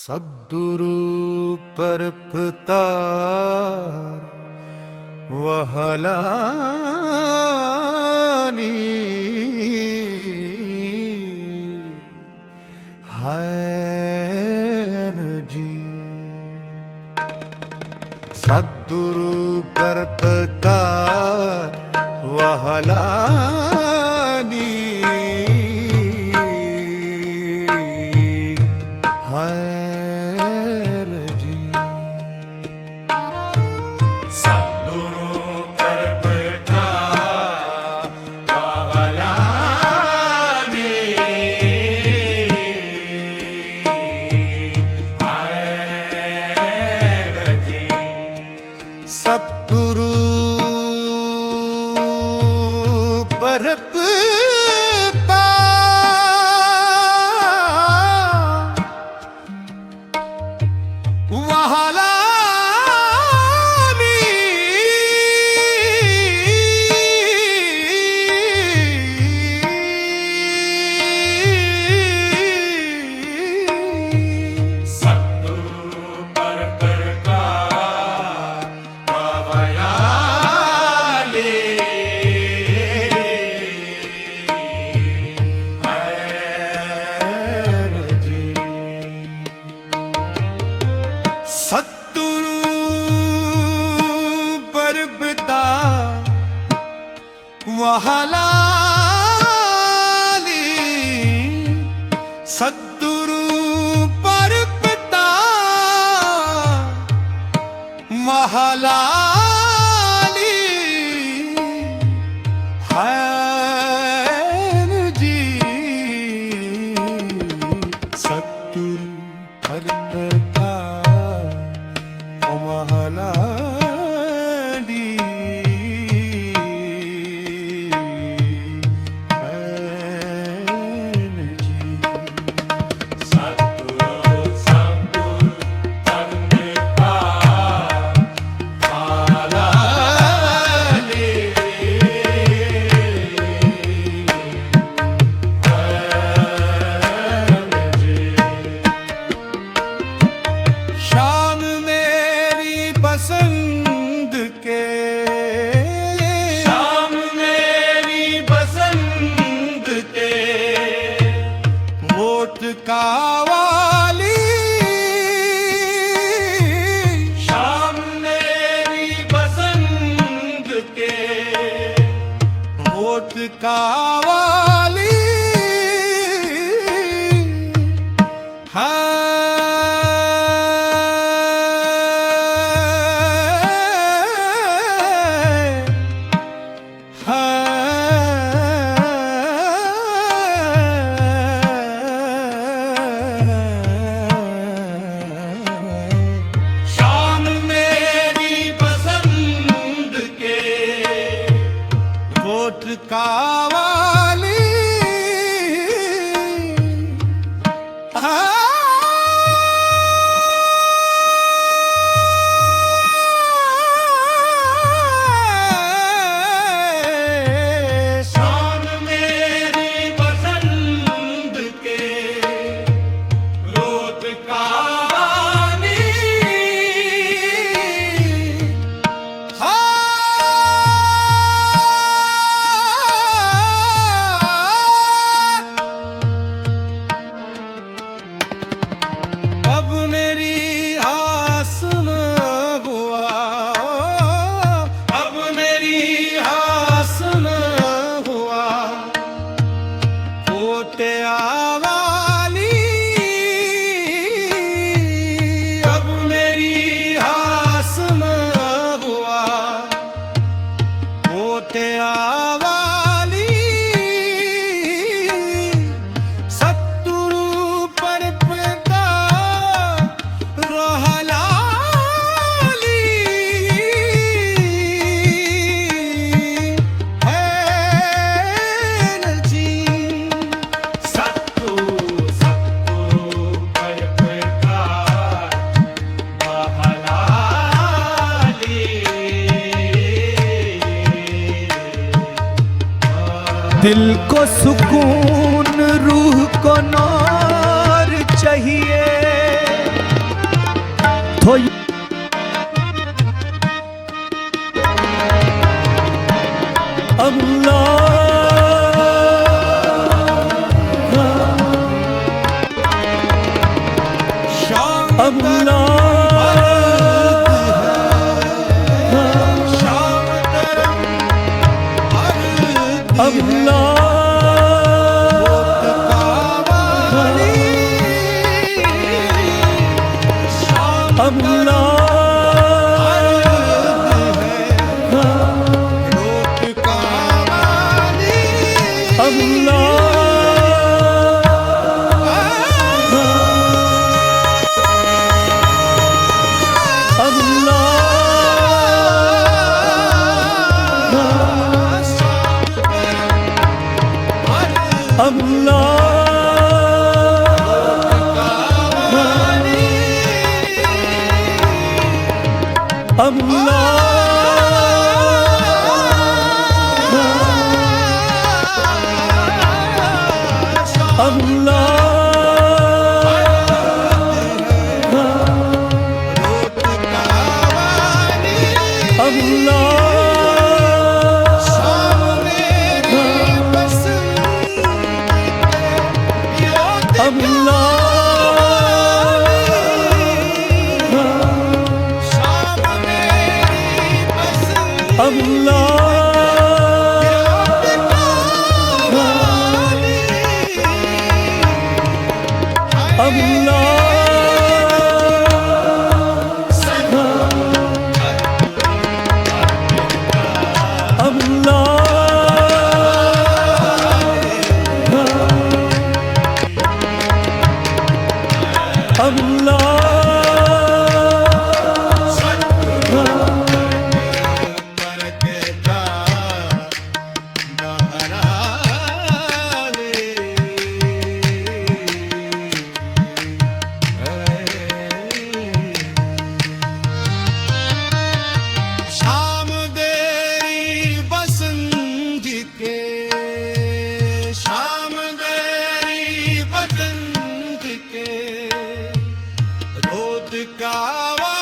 सद्गुरु परपतार वहलानी हैन जी। सद्गुरु परपतार वहलानी सद्गुरु परपता वहलानी सद्गुरु परपता वहलानी सद्गुरु परपता वहलानी हैन जी। सद्गुरु परपता वहलानी हैन जी। सद्गुरु सद्गुरु परपता वहलानी हैन जी। शान मेरी पसंद के शाम मेरी पसंद के वोट का वाली शाम मेरी पसंद के वोट का वाली शान मेरी पसंद के वोट का वाली शान मेरी पसंद के वोट का वाली अब मेरी आस न हुआ अब मेरी आस न हुआ वोटे आवाली अब मेरी आस न हुआ वोटे आवाली सद्गुरु परपता वहलानी हैन जी। सद्गुरु सद्गुरु परपता वहलानी दिल को सुकून रूह को नूर चाहिए थोई का